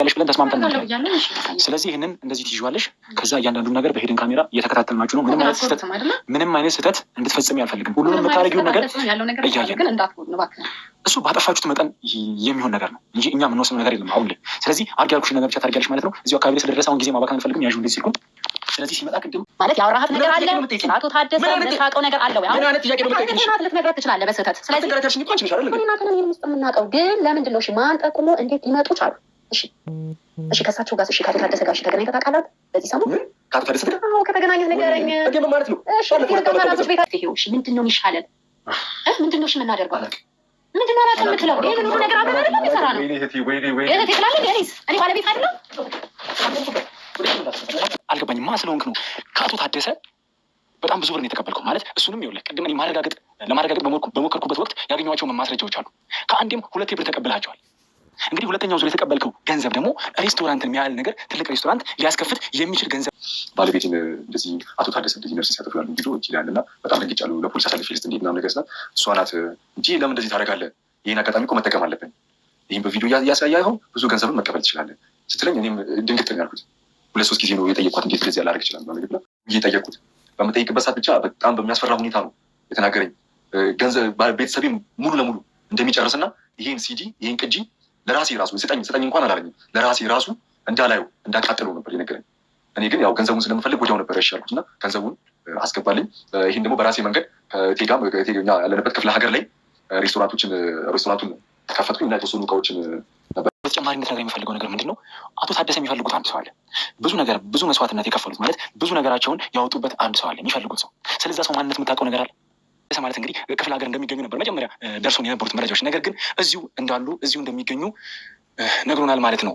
ያለሽ ብለን ተስማምተን ነው። ስለዚህ ይሄንን እንደዚህ ትይዋለሽ። ከዛ እያንዳንዱ ነገር በሄድን ካሜራ እየተከታተልናችሁ ነው። ምንም አይነት ስህተት እንድትፈጽሚ አልፈልግም። ሁሉንም የምታረጊውን ነገር እያየን እሱ ባጠፋችሁት መጠን የሚሆን ነገር ነው እንጂ እኛ የምንወስነው ነገር የለም አሁን ላይ። ስለዚህ አድርጊ ያልኩሽን ነገር ብቻ ታደርጊያለሽ ማለት ነው። እዚሁ አካባቢ ላይ ስለደረሰ አሁን ጊዜ ማባከን አልፈልግም። ያዥው እንደዚህ ሲልኩን ስለዚህ ሲመጣ ቅድም ማለት ያወራሃት ነገር አለ። አቶ ታደሰ የምታውቀው ነገር አለ ወይ? አሁን ልትነግራት ትችላለህ በስህተት። ስለዚህ እናንተንም ይህን ውስጥ የምናውቀው ግን ለምንድን ነው? እሺ ማን ጠቁሞ እንዴት ሊመጡ ቻሉ? እሺ ከእሳቸው ጋር እሺ ከአቶ ታደሰ ጋር ተገናኝተህ ታውቃለህ? በዚህ ሰሞን ከአቶ ታደሰ ጋር ከተገናኘህ ንገረኝ ማለት ነው። እሺ ምንድን ነው የሚሻለን? ምንድን ነው እሺ የምናደርገው? ምንድን ነው እራስህ የምትለው? ይህን ሁሉ ነገር አብረን አይደለም የሰራ ነው። እህቴ ትላለህ እኔስ እኔ ባለቤት አይደለም? አልገባኝም። ማ ስለሆንክ ነው ከአቶ ታደሰ በጣም ብዙ ብር ነው የተቀበልከው ማለት? እሱንም ይኸውልህ ቅድም እኔ ለማረጋገጥ በሞከርኩበት ወቅት ያገኘኋቸው ማስረጃዎች አሉ። ከአንዴም 2 ብር ተቀብላቸዋል። እንግዲህ ሁለተኛው ዙር የተቀበልከው ገንዘብ ደግሞ ሬስቶራንትን የሚያህል ነገር ትልቅ ሬስቶራንት ሊያስከፍት የሚችል ገንዘብ። ባለቤትን እንደዚህ አቶ ታደሰ እንደዚህ ነርስ ሲያጠፉ ያሉ ቪዲዮ ይችላል እና በጣም ደንግጫለሁ። ለፖሊስ አሳልፌ ልስጥ እንዴት ምናምን ነገር ስላት እሷ ናት እንጂ ለምን እንደዚህ ታደርጋለህ? ይህን አጋጣሚ እኮ መጠቀም አለብን። ይህም በቪዲዮ እያሳያኸው ብዙ ገንዘብን መቀበል ትችላለህ ስትለኝ እኔም ድንግጥ ነው ያልኩት። 2-3 ጊዜ ነው የጠየኳት። እንዴት እንደዚህ ያላደርግ ይችላል ማለት ነው እየጠየቅኩት። በምጠይቅበት ሰዓት ብቻ በጣም በሚያስፈራ ሁኔታ ነው የተናገረኝ። ገንዘብ ቤተሰቤ ሙሉ ለሙሉ እንደሚጨርስና ይሄን ሲዲ ይሄን ቅጂ ለራሴ ራሱ ስጠኝ እንኳን አላለኝም። ለራሴ ራሱ እንዳላየው እንዳቃጠለው ነበር የነገረኝ። እኔ ግን ያው ገንዘቡን ስለምፈልግ ወዲያው ነበር እሺ ያልኩት እና ገንዘቡን አስገባልኝ። ይህን ደግሞ በራሴ መንገድ ከቴጋም ያለንበት ክፍለ ሀገር ላይ ሬስቶራንቱን ከፈትኩኝ እና የተወሰኑ እቃዎችን ነበር። በተጨማሪ እንድትነግረኝ የሚፈልገው ነገር ምንድን ነው? አቶ ታደሰ የሚፈልጉት አንድ ሰው አለ። ብዙ መስዋዕትነት የከፈሉት ማለት ብዙ ነገራቸውን ያወጡበት አንድ ሰው አለ የሚፈልጉት ሰው። ስለዛ ሰው ማንነት የምታውቀው ነገር አለ? ማለት እንግዲህ ክፍለ ሀገር እንደሚገኙ ነበር መጀመሪያ ደርሶን የነበሩት መረጃዎች። ነገር ግን እዚሁ እንደሚገኙ ነግሮናል ማለት ነው።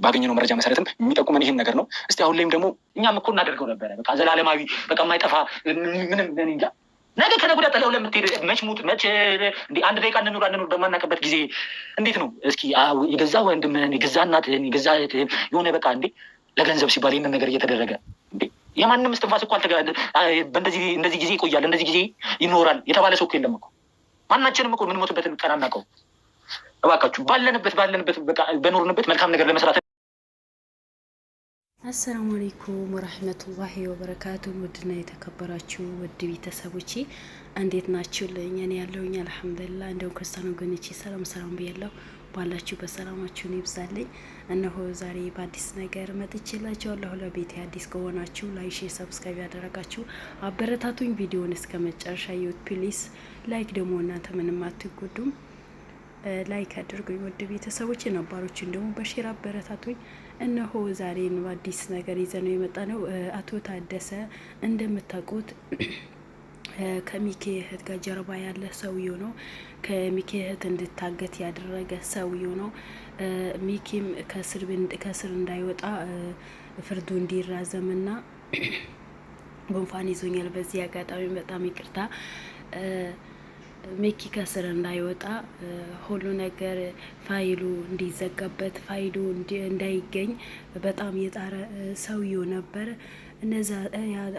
ባገኘነው መረጃ መሰረትም የሚጠቁመን ይሄን ነገር ነው። እስቲ አሁን ላይም ደግሞ እኛም እኮ እናደርገው ነበረ በቃ ዘላለማዊ በቃ የማይጠፋ ምንም እንጃ ነገ ከነገ ወዲያ ጥለው ለምትሄድ መች ሙት መች እንዲህ አንድ ደቂቃ እንኑር በማናውቅበት ጊዜ እንዴት ነው እስኪ የገዛ ወንድምህን የገዛ እናትህን የገዛ እህትህን የሆነ በቃ እንዴ ለገንዘብ ሲባል ይህንን ነገር እየተደረገ እንዴ የማንም እስትንፋስ እኮ እንደዚህ ጊዜ ይቆያል እንደዚህ ጊዜ ይኖራል የተባለ ሰው እኮ የለም እኮ። ማናችንም እኮ የምንሞትበትን ቀን አናውቀውም። እባካችሁ ባለንበት በቃ በኖርንበት መልካም ነገር ለመስራት። አሰላሙ አለይኩም ወራህመቱላሂ ወበረካቱ። ውድና የተከበራችሁ ውድ ቤተሰቦቼ እንዴት ናችሁ? ለእኛን ያለውኛ አልሐምዱሊላህ። እንደው ክርስቲያን ወገኖቼ ሰላም ብያለሁ። ባላችሁ በሰላማችሁን ይብዛልኝ። እነሆ ዛሬ በአዲስ ነገር መጥቼላችኋለሁ። ለቤት አዲስ ከሆናችሁ ላይክ፣ ሼር፣ ሰብስክራይብ ያደረጋችሁ አበረታቱኝ። ቪዲዮውን እስከ መጨረሻ ይዩት ፕሊስ። ላይክ ደግሞ እናንተ ምንም አትጎዱም፣ ላይክ አድርጉኝ። ውድ ቤተሰቦች ነባሮችን ደግሞ በሼር አበረታቱኝ። እነሆ ዛሬ በአዲስ ነገር ይዘን ነው የመጣ ነው። አቶ ታደሰ እንደምታውቁት ከሚኪ እህት ጋር ጀርባ ያለ ሰውዬው ነው። ከሚኪ እህት እንድታገት ያደረገ ሰውዬው ነው። ሚኪም ከስር እንዳይወጣ ፍርዱ እንዲራዘምና ጉንፋን ይዞኛል፣ በዚህ አጋጣሚ በጣም ይቅርታ። ሚኪ ከስር እንዳይወጣ ሁሉ ነገር ፋይሉ እንዲዘጋበት ፋይሉ እንዳይገኝ በጣም የጣረ ሰውዬው ነበር። እነዛ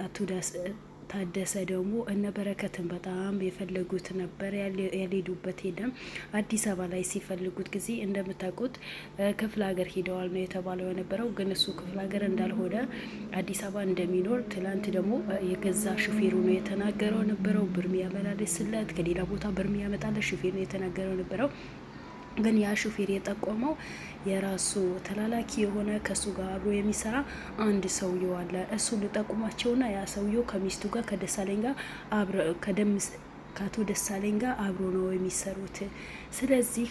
አቶ ታደሰ ደግሞ እነ በረከትን በጣም የፈለጉት ነበር። ያልሄዱበት ሄደም አዲስ አበባ ላይ ሲፈልጉት ጊዜ እንደምታውቁት ክፍለ ሀገር ሄደዋል ነው የተባለው የነበረው። ግን እሱ ክፍለ ሀገር እንዳልሆነ አዲስ አበባ እንደሚኖር ትላንት ደግሞ የገዛ ሹፌሩ ነው የተናገረው ነበረው። ብር ያመላልስለት ከሌላ ቦታ ብር ያመጣለት ሹፌሩ ነው የተናገረው ነበረው። ግን ያ ሹፌር የጠቆመው የራሱ ተላላኪ የሆነ ከሱ ጋር አብሮ የሚሰራ አንድ ሰውዬው አለ። እሱ ልጠቁማቸውና ያ ሰውዬው ከሚስቱ ጋር ከደሳለኝ ጋር ከአቶ ደሳለኝ ጋር አብሮ ነው የሚሰሩት። ስለዚህ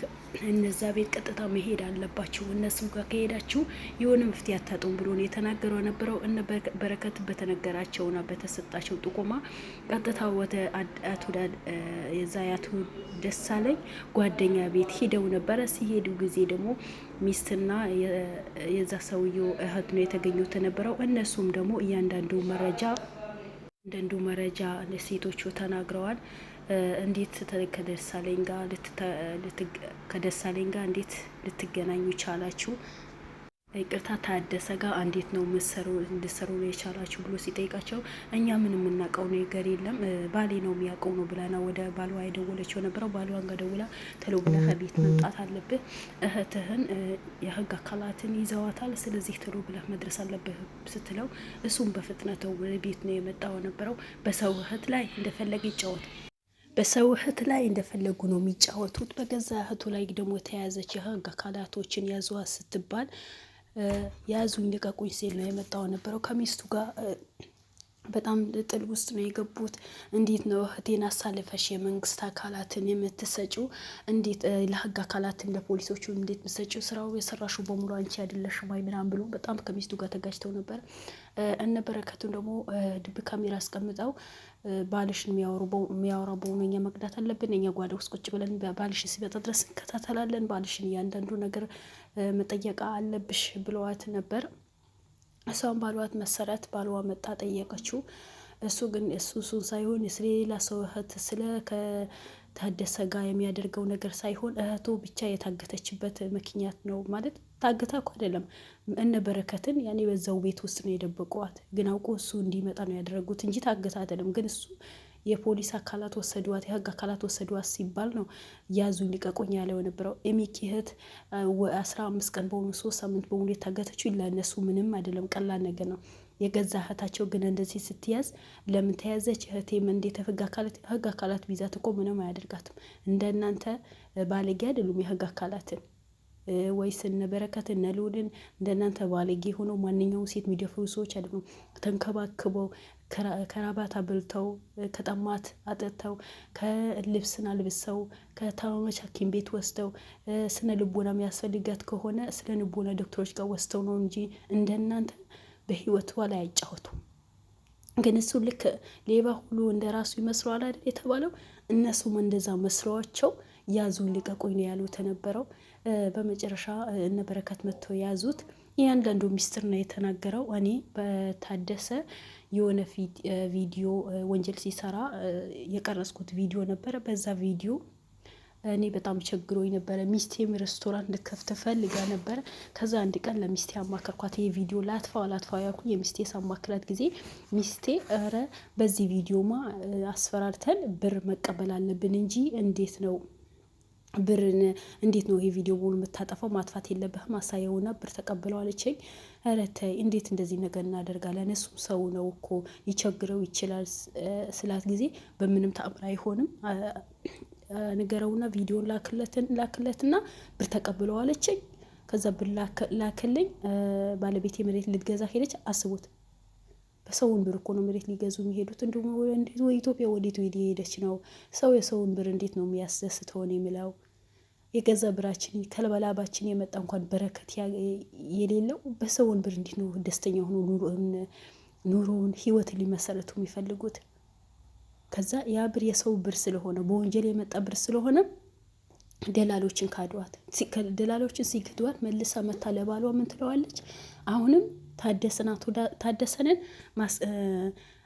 እነዛ ቤት ቀጥታ መሄድ አለባችሁ፣ እነሱ ጋር ከሄዳችሁ የሆነ መፍትሄ አታጡም ብሎ ነው የተናገረው ነበረው። እነ በረከት በተነገራቸውና በተሰጣቸው ጥቆማ ቀጥታ ወደ አቶ ደሳለኝ ጓደኛ ቤት ሄደው ነበረ። ሲሄዱ ጊዜ ደግሞ ሚስትና የዛ ሰውዬው እህት ነው የተገኙት ነበረው። እነሱም ደግሞ እያንዳንዱ መረጃ ለሴቶቹ ተናግረዋል። እንዴት ከደሳለኝ ጋር እንዴት ልትገናኙ ቻላችሁ? ይቅርታ ታደሰ ጋር እንዴት ነው እንድሰሩ ነው የቻላችሁ ብሎ ሲጠይቃቸው እኛ ምን የምናውቀው ነገር የለም ባሌ ነው የሚያውቀው ነው ብላና ወደ ባሏ የደወለችው ነበረው። ባሏን ጋር ደውላ ተሎ ብለህ ከቤት መምጣት አለብህ፣ እህትህን የህግ አካላትን ይዘዋታል፣ ስለዚህ ተሎ ብለህ መድረስ አለብህ ስትለው እሱም በፍጥነት ወደ ቤት ነው የመጣው ነበረው። በሰው እህት ላይ እንደፈለገ ይጫወት በሰው እህት ላይ እንደፈለጉ ነው የሚጫወቱት። በገዛ እህቱ ላይ ደግሞ የተያዘች የህግ አካላቶችን ያዘዋ ስትባል ያዙኝ ልቀቁኝ ሲል ነው የመጣው ነበረው። ከሚስቱ ጋር በጣም ጥል ውስጥ ነው የገቡት። እንዴት ነው እህቴን አሳልፈሽ የመንግስት አካላትን የምትሰጪው? እንዴት ለህግ አካላትን ለፖሊሶቹ እንዴት ምሰጪው? ስራው የሰራሹ በሙሉ አንቺ አይደለሽም ወይ ምናምን ብሎ በጣም ከሚስቱ ጋር ተጋጭተው ነበር። እነ በረከቱን ደግሞ ድብ ካሜራ አስቀምጠው ባልሽን የሚያወራ በሆኑ እኛ መቅዳት አለብን፣ እኛ ጓዳ ውስጥ ቁጭ ብለን ባልሽ ሲመጣ ድረስ እንከታተላለን፣ ባልሽን እያንዳንዱ ነገር መጠየቃ አለብሽ ብለዋት ነበር። እሷን ባሏት መሰረት ባሏ መጣ ጠየቀችው። እሱ ግን እሱን ሳይሆን ስለሌላ ሰው እህት ስለ ከታደሰ ጋር የሚያደርገው ነገር ሳይሆን እህቱ ብቻ የታገተችበት ምክንያት ነው። ማለት ታግታ እኮ አይደለም፣ እነ በረከትን ያኔ በዛው ቤት ውስጥ ነው የደበቀዋት። ግን አውቆ እሱ እንዲመጣ ነው ያደረጉት እንጂ ታግታ አይደለም። ግን እሱ የፖሊስ አካላት ወሰዷት፣ የህግ አካላት ወሰዷት ሲባል ነው ያዙኝ ልቀቁኝ ያለው የነበረው። የሚኪ እህት 15 ቀን በሆኑ 3 ሳምንት በሙሉ የታገተችው ለእነሱ ምንም አይደለም፣ ቀላል ነገር ነው። የገዛ እህታቸው ግን እንደዚህ ስትያዝ ለምን ተያዘች እህቴም እንዴት ህግ አካላት ቢዛት እኮ ምንም አያደርጋትም። እንደናንተ ባለጌ አይደሉም የህግ አካላትን ወይስ እነ በረከት እነ ልዑልን እንደናንተ ባለጌ ሆነው ማንኛውም ሴት የሚደፍሩ ሰዎች አይደሉም። ተንከባክበው ከራባት አብልተው ከጠማት አጠጥተው ከልብስን አልብሰው ከታመመች ሐኪም ቤት ወስደው ስነ ልቦና የሚያስፈልጋት ከሆነ ስለ ልቦና ዶክተሮች ጋር ወስደው ነው እንጂ እንደናንተ በህይወቷ ላይ አይጫወቱም። ግን እሱ ልክ ሌባ ሁሉ እንደ ራሱ ይመስለዋል አይደል የተባለው። እነሱም እንደዛ መስለዋቸው ያዙኝ ልቀቁኝ ነው ያሉት የነበረው። በመጨረሻ እነ በረከት መጥተው ያዙት። እያንዳንዱ ሚስጥር ነው የተናገረው። እኔ በታደሰ የሆነ ቪዲዮ ወንጀል ሲሰራ የቀረጽኩት ቪዲዮ ነበረ። በዛ ቪዲዮ እኔ በጣም ቸግሮኝ ነበረ። ሚስቴም ሬስቶራንት ልከፍት ፈልጋ ነበረ። ከዛ አንድ ቀን ለሚስቴ አማከርኳት። ይሄ ቪዲዮ ላጥፋው ያልኩኝ የሚስቴ ሳማክላት ጊዜ ሚስቴ ኧረ በዚህ ቪዲዮማ አስፈራርተን ብር መቀበል አለብን እንጂ እንዴት ነው ብርን እንዴት ነው ይሄ ቪዲዮ ሙሉ የምታጠፋው? ማጥፋት የለብህም አሳየውና ብር ተቀብለው አለችኝ። ኧረ ተይ እንዴት እንደዚህ ነገር እናደርጋለን? እሱ ሰው ነው እኮ ሊቸግረው ይችላል ስላት ጊዜ በምንም ተአምር አይሆንም ንገረውና ቪዲዮን ላክለትና ብር ተቀብለው አለችኝ። ከዛ ብር ላክልኝ። ባለቤቴ መሬት ልትገዛ ሄደች። አስቡት፣ በሰውን ብር እኮ ነው መሬት ሊገዙ የሚሄዱት። እንዲሁም እንዴት ወይ ኢትዮጵያ ወዴት ሄደች ነው? ሰው የሰውን ብር እንዴት ነው የሚያስደስተውን የሚለው? የገዛ ብራችን ከለበላባችን የመጣ እንኳን በረከት የሌለው በሰውን ብር እንዴት ነው ደስተኛ ሆኖ ኑሮውን ህይወትን ሊመሰረቱ የሚፈልጉት? ከዛ ያ ብር የሰው ብር ስለሆነ በወንጀል የመጣ ብር ስለሆነ ደላሎችን ካዷት። ደላሎችን ሲክዷት መልሳ መታ ለባሏ ምን ትለዋለች? አሁንም ታደሰንን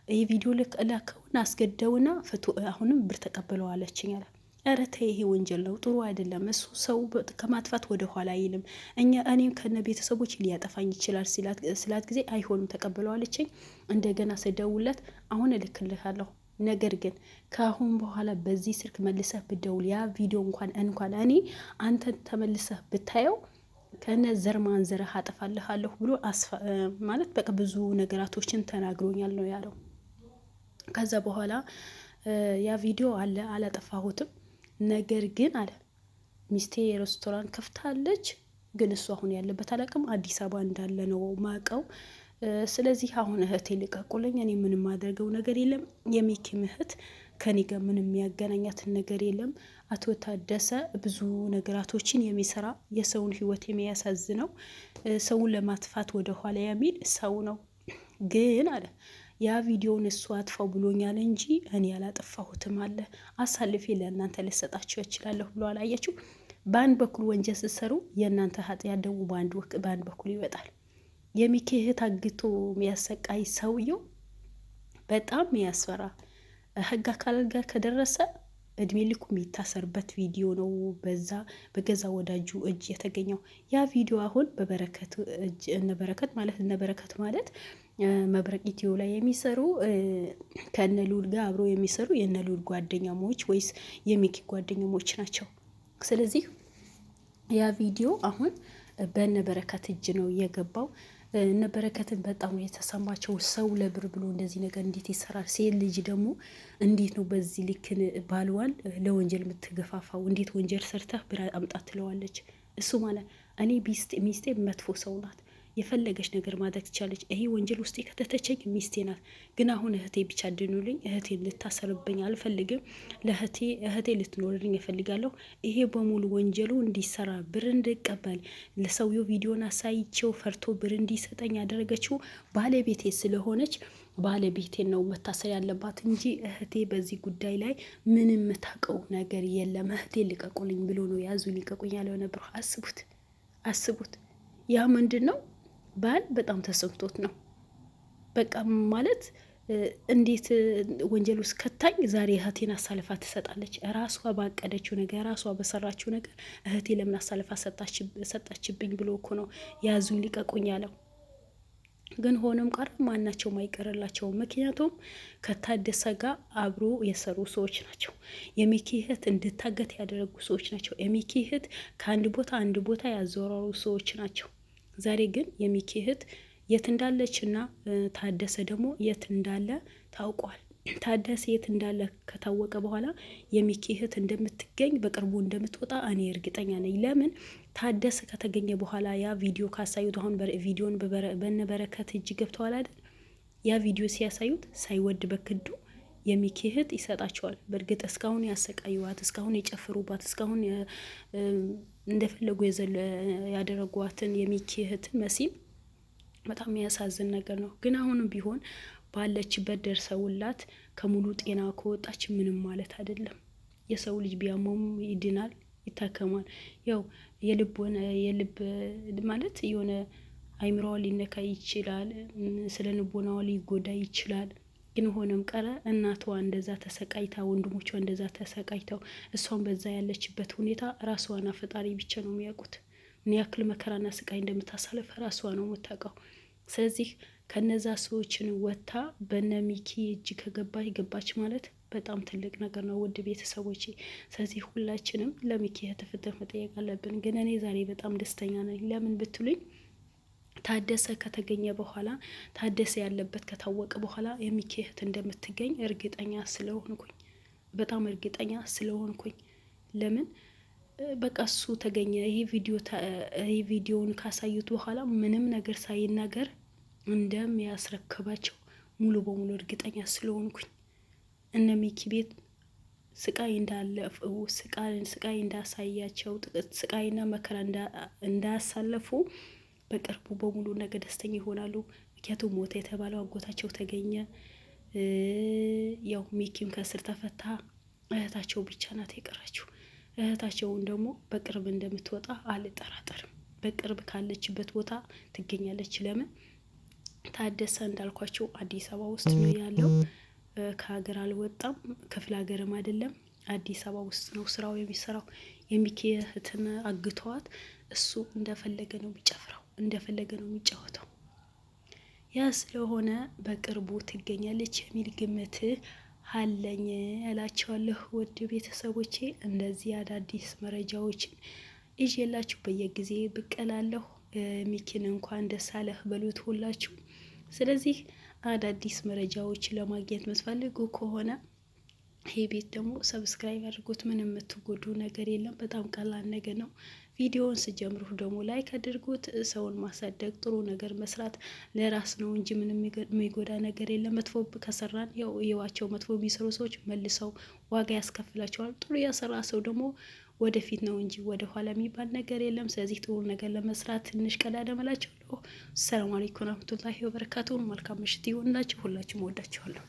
ይህ ቪዲዮ ላከውና አስገደውና ፍቱ፣ አሁንም ብር ተቀብለዋለችኝ አለ። ኧረ ተይ ይሄ ወንጀል ነው፣ ጥሩ አይደለም። እሱ ሰው ከማጥፋት ወደ ኋላ አይልም። እኔም ከነ ቤተሰቦች ሊያጠፋኝ ይችላል ስላት ጊዜ አይሆንም ተቀብለዋለችኝ። እንደገና ስደውለት አሁን እልክልሃለሁ፣ ነገር ግን ከአሁን በኋላ በዚህ ስልክ መልሰህ ብደውል ያ ቪዲዮ እንኳን እኔ አንተን ተመልሰህ ብታየው ከነ ዘር ማንዘርህ አጠፋልሃለሁ ብሎ ማለት በቃ ብዙ ነገራቶችን ተናግሮኛል ነው ያለው። ከዛ በኋላ ያ ቪዲዮ አለ አላጠፋሁትም፣ ነገር ግን አለ ሚስቴ የሬስቶራንት ከፍታለች፣ ግን እሱ አሁን ያለበት አላውቅም፣ አዲስ አበባ እንዳለ ነው ማቀው። ስለዚህ አሁን እህቴ ልቀቁልኝ፣ እኔ ምንም ማድረገው ነገር የለም። የሚኪም እህት ከኔ ጋር ምንም የሚያገናኛትን ነገር የለም። አቶ ታደሰ ብዙ ነገራቶችን የሚሰራ የሰውን ህይወት የሚያሳዝነው ሰውን ለማጥፋት ወደ ኋላ የሚል ሰው ነው። ግን አለ ያ ቪዲዮውን እሱ አጥፋው ብሎኛል እንጂ እኔ ያላጠፋሁትም አለ አሳልፌ ለእናንተ ልሰጣችሁ እችላለሁ ብሎ አላያችሁ። በአንድ በኩል ወንጀል ስትሰሩ የእናንተ ኃጢአት ደግሞ በአንድ በኩል ይወጣል። የሚኪ እህት አግቶ የሚያሰቃይ ሰውየው በጣም ያስፈራ። ህግ አካላት ጋር ከደረሰ እድሜ ልኩ የሚታሰርበት ቪዲዮ ነው በገዛ ወዳጁ እጅ የተገኘው። ያ ቪዲዮ አሁን በበረከት እጅ እነበረከት ማለት መብረቅ ኢትዮ ላይ የሚሰሩ ከነሉል ጋር አብረው የሚሰሩ የነሉል ጓደኛሞች ወይስ የሚኪ ጓደኛሞች ናቸው። ስለዚህ ያ ቪዲዮ አሁን በነበረከት እጅ ነው የገባው። ነበረከትን በጣም የተሰማቸው ሰው ለብር ብሎ እንደዚህ ነገር እንዴት ይሰራል? ሴት ልጅ ደግሞ እንዴት ነው በዚህ ልክን ባልዋል ለወንጀል የምትገፋፋው? እንዴት ወንጀል ሰርተህ ብር አምጣት ትለዋለች? እሱ ማለት እኔ ሚስቴ መጥፎ ሰው ናት፣ የፈለገች ነገር ማድረግ ትቻለች። ይሄ ወንጀል ውስጥ ከተተቸኝ ሚስቴ ናት። ግን አሁን እህቴ ብቻ ድኑልኝ፣ እህቴ ልታሰርብኝ አልፈልግም። እህቴ ልትኖርልኝ እፈልጋለሁ። ይሄ በሙሉ ወንጀሉ እንዲሰራ ብር እንድቀበል ለሰውየው ቪዲዮን አሳይቼው ፈርቶ ብር እንዲሰጠኝ ያደረገችው ባለቤቴ ስለሆነች ባለቤቴን ነው መታሰር ያለባት እንጂ እህቴ በዚህ ጉዳይ ላይ ምንም የምታውቀው ነገር የለም። እህቴ ልቀቁልኝ ብሎ ነው ያዙ ልቀቁኝ ያለው ነበር። አስቡት። ያ ምንድን ነው? ባል በጣም ተሰምቶት ነው። በቃ ማለት እንዴት ወንጀል ውስጥ ከታኝ ዛሬ እህቴን አሳልፋ ትሰጣለች? ራሷ ባቀደችው ነገር ራሷ በሰራችው ነገር እህቴ ለምን አሳልፋ ሰጣችብኝ ብሎ እኮ ነው ያዙኝ ልቀቁኝ ያለው። ግን ሆኖም ቀረ ማናቸውም አይቀርላቸውም። ምክንያቱም ከታደሰ ጋር አብሮ የሰሩ ሰዎች ናቸው። የሚኪ እህት እንድታገት ያደረጉ ሰዎች ናቸው። የሚኪ እህት ከአንድ ቦታ ያዘወራሩ ሰዎች ናቸው። ዛሬ ግን የሚኪ እህት የት እንዳለች እና ታደሰ ደግሞ የት እንዳለ ታውቋል። ታደሰ የት እንዳለ ከታወቀ በኋላ የሚኪ እህት እንደምትገኝ በቅርቡ እንደምትወጣ እኔ እርግጠኛ ነኝ። ለምን ታደሰ ከተገኘ በኋላ ያ ቪዲዮ ካሳዩት፣ አሁን ቪዲዮን በነበረከት እጅ ገብተዋል አይደል? ያ ቪዲዮ ሲያሳዩት ሳይወድ በክዱ የሚኪ እህት ይሰጣቸዋል። በእርግጥ እስካሁን ያሰቃዩዋት፣ እስካሁን የጨፍሩባት፣ እስካሁን እንደፈለጉ ያደረጓትን የሚኪ እህትን መሲም በጣም የሚያሳዝን ነገር ነው። ግን አሁንም ቢሆን ባለችበት ደርሰውላት ከሙሉ ጤና ከወጣች ምንም ማለት አይደለም። የሰው ልጅ ቢያመውም ይድናል፣ ይታከማል። ያው የልብ ማለት የሆነ አይምሮዋ ሊነካ ይችላል፣ ስለ ልቦናዋ ሊጎዳ ይችላል። ግን ሆነም ቀረ እናቷ እንደዛ ተሰቃይታ፣ ወንድሞቿ እንደዛ ተሰቃይተው፣ እሷን በዛ ያለችበት ሁኔታ ራሷና ፈጣሪ ብቻ ነው የሚያውቁት። ምን ያክል መከራና ስቃይ እንደምታሳልፍ ራሷ ነው የምታውቀው። ስለዚህ ከነዛ ሰዎችን ወጥታ በነሚኪ እጅ ገባች ማለት በጣም ትልቅ ነገር ነው፣ ውድ ቤተሰቦቼ። ስለዚህ ሁላችንም ለሚኪ ፍትህ መጠየቅ አለብን። ግን እኔ ዛሬ በጣም ደስተኛ ነኝ። ለምን ብትሉኝ ታደሰ ከተገኘ በኋላ ታደሰ ያለበት ከታወቀ በኋላ የሚኪ እህት እንደምትገኝ እርግጠኛ ስለሆንኩኝ፣ በጣም እርግጠኛ ስለሆንኩኝ። ለምን በቃ እሱ ተገኘ። ይሄ ቪዲዮውን ካሳዩት በኋላ ምንም ነገር ሳይናገር እንደሚያስረክባቸው ሙሉ በሙሉ እርግጠኛ ስለሆንኩኝ እነ ሚኪ ቤት ስቃይ እንዳለፈው ስቃይ እንዳሳያቸው ስቃይና መከራ እንዳያሳለፉ በቅርቡ በሙሉ ነገ ደስተኛ ይሆናሉ። ምክንያቱም ሞተ የተባለው አጎታቸው ተገኘ። ያው ሚኪም ከስር ተፈታ። እህታቸው ብቻ ናት የቀረችው። እህታቸውን ደግሞ በቅርብ እንደምትወጣ አልጠራጠርም። በቅርብ ካለችበት ቦታ ትገኛለች። ለምን ታደሰ እንዳልኳቸው አዲስ አበባ ውስጥ ነው ያለው። ከሀገር አልወጣም፣ ክፍለ ሀገርም አይደለም፣ አዲስ አበባ ውስጥ ነው ስራው የሚሰራው። የሚኪ እህትን አግተዋት እሱ እንደፈለገ ነው የሚጨፍረው፣ እንደፈለገ ነው የሚጫወተው። ያ ስለሆነ በቅርቡ ትገኛለች የሚል ግምት አለኝ እላቸዋለሁ። ውድ ቤተሰቦቼ እንደዚህ አዳዲስ መረጃዎችን ይዤላችሁ በየጊዜ ብቅ እላለሁ። ሚኪን እንኳን ደስ አለህ በሉት ሁላችሁ። ስለዚህ አዳዲስ መረጃዎች ለማግኘት የምትፈልጉ ከሆነ ይህ ቤት ደግሞ ሰብስክራይብ አድርጉት። ምንም የምትጎዱ ነገር የለም። በጣም ቀላል ነገር ነው። ቪዲዮውን ስጀምሩ ደግሞ ላይክ አድርጉት። ሰውን ማሳደግ ጥሩ ነገር መስራት ለራስ ነው እንጂ ምንም የሚጎዳ ነገር የለም። መጥፎ ከሰራን ያው የዋቸው መጥፎ የሚሰሩ ሰዎች መልሰው ዋጋ ያስከፍላቸዋል። ጥሩ ያሰራ ሰው ደግሞ ወደፊት ነው እንጂ ወደ ኋላ የሚባል ነገር የለም። ስለዚህ ጥሩ ነገር ለመስራት ትንሽ ቀዳደመላቸው። ሰላም አለይኩም ወራህመቱላሂ ወበረካቱሁ። መልካም ምሽት ይሁንላችሁ። ሁላችሁም ወዳችኋለሁ።